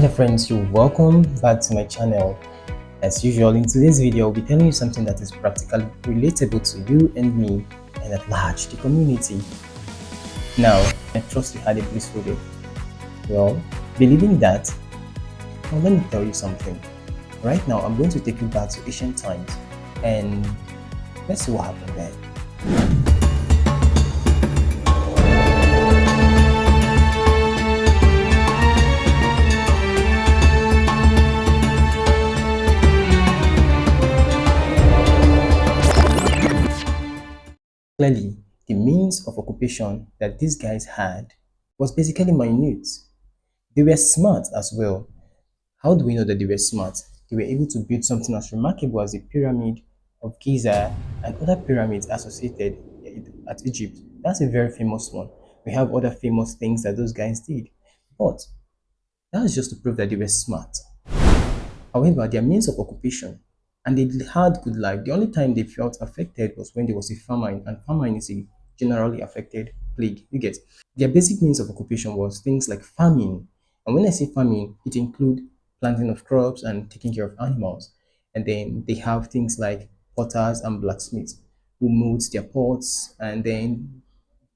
Hello friends, you're welcome back to my channel. As usual, in today's video I'll be telling you something that is practically relatable to you and me and at large the community. Now, I trust you had a blissful day. Well, believing that, now let me tell you something. Right now I'm going to take you back to ancient times and let's see what happened there. Clearly, the means of occupation that these guys had was basically minute. They were smart as well. How do we know that they were smart? They were able to build something as remarkable as the Pyramid of Giza and other pyramids associated at Egypt. That's a very famous one. We have other famous things that those guys did. But that's just to prove that they were smart. However, their means of occupation and they had good life. The only time they felt affected was when there was a famine, and famine is a generally affected plague. You get their basic means of occupation was things like farming. And when I say farming, it includes planting of crops and taking care of animals. And then they have things like potters and blacksmiths who molds their pots and then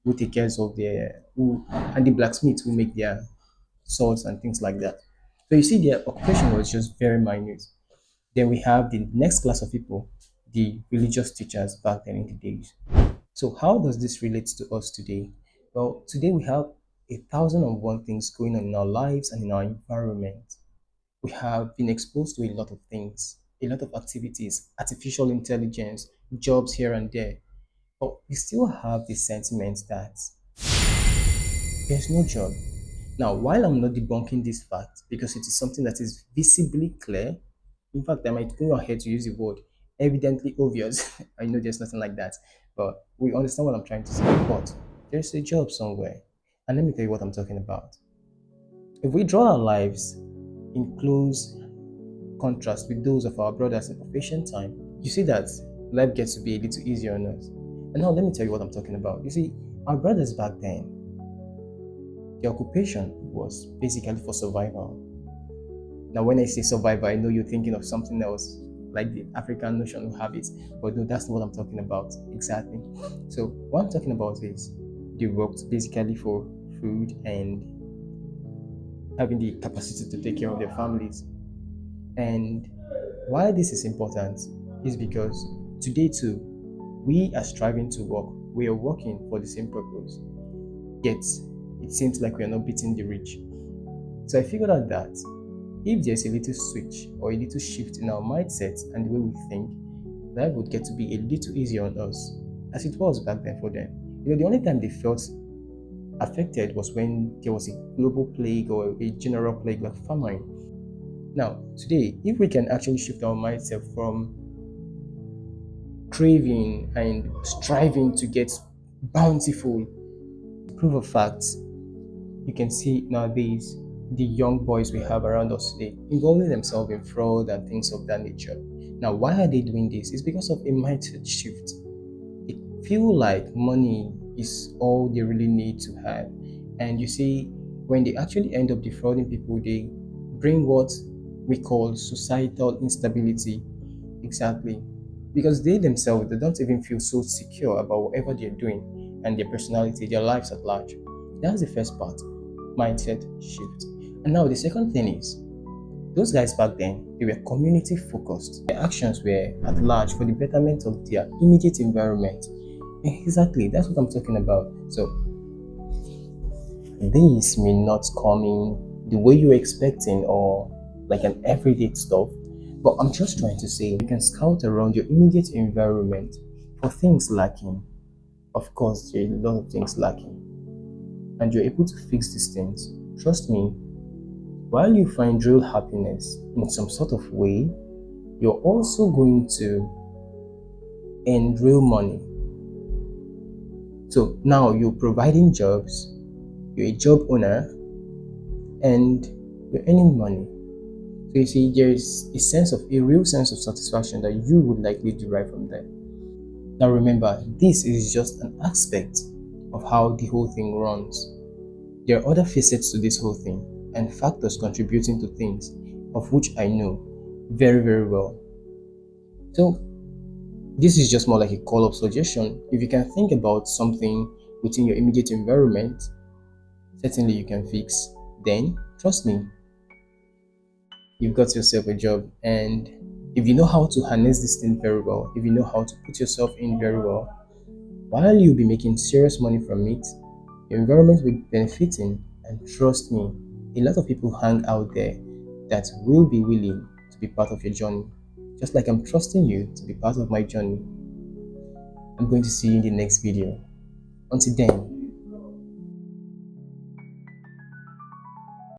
who take care of their who and the blacksmiths who make their swords and things like that. So you see, their occupation was just very minute. Then we have the next class of people, the religious teachers back then in the days. So how does this relate to us today? Well, today we have 1,001 things going on in our lives and in our environment. We have been exposed to a lot of things, a lot of activities, artificial intelligence, jobs here and there. But we still have this sentiment that there's no job. Now, while I'm not debunking this fact, because it is something that is visibly clear, in fact, I might go ahead to use the word evidently obvious. I know there's nothing like that, but we understand what I'm trying to say. But there's a job somewhere. And let me tell you what I'm talking about. If we draw our lives in close contrast with those of our brothers of ancient time, you see that life gets to be a little easier on us. And now let me tell you what I'm talking about. You see, our brothers back then, the occupation was basically for survival. Now, when I say survival, I know you're thinking of something else, like the African notion of habits, but no, that's not what I'm talking about exactly. So, what I'm talking about is they worked basically for food and having the capacity to take care of their families. And why this is important is because today, too, we are striving to work, we are working for the same purpose, yet it seems like we are not beating the rich. So, I figured out that if there's a little switch or a little shift in our mindset and the way we think, life would get to be a little easier on us, as it was back then for them. The only time they felt affected was when there was a global plague or a general plague like famine. Now, today, if we can actually shift our mindset from craving and striving to get bountiful, proof of facts, you can see nowadays the young boys we have around us today involving themselves in fraud and things of that nature. Now, why are they doing this? It's because of a mindset shift. They feel like money is all they really need to have. And you see, when they actually end up defrauding people, they bring what we call societal instability. Exactly. Because they themselves, they don't even feel so secure about whatever they're doing and their personality, their lives at large. That's the first part, mindset shift. And now the second thing is, those guys back then, they were community focused. Their actions were at large for the betterment of their immediate environment. Exactly, that's what I'm talking about. So these may not come in the way you're expecting or like an everyday stuff, but I'm just trying to say you can scout around your immediate environment for things lacking. Of course, there are a lot of things lacking, and you're able to fix these things. Trust me, while you find real happiness in some sort of way, you're also going to earn real money. So now you're providing jobs, you're a job owner, and you're earning money. So you see, there's a real sense of satisfaction that you would likely derive from that. Now remember, this is just an aspect of how the whole thing runs. There are other facets to this whole thing, and factors contributing to things, of which I know very, very well. So, this is just more like a call of suggestion. If you can think about something within your immediate environment, certainly you can fix, then trust me, you've got yourself a job. And if you know how to harness this thing very well, if you know how to put yourself in very well, while you'll be making serious money from it, your environment will be benefiting. And trust me, a lot of people hang out there that will be willing to be part of your journey. Just like I'm trusting you to be part of my journey. I'm going to see you in the next video. Until then,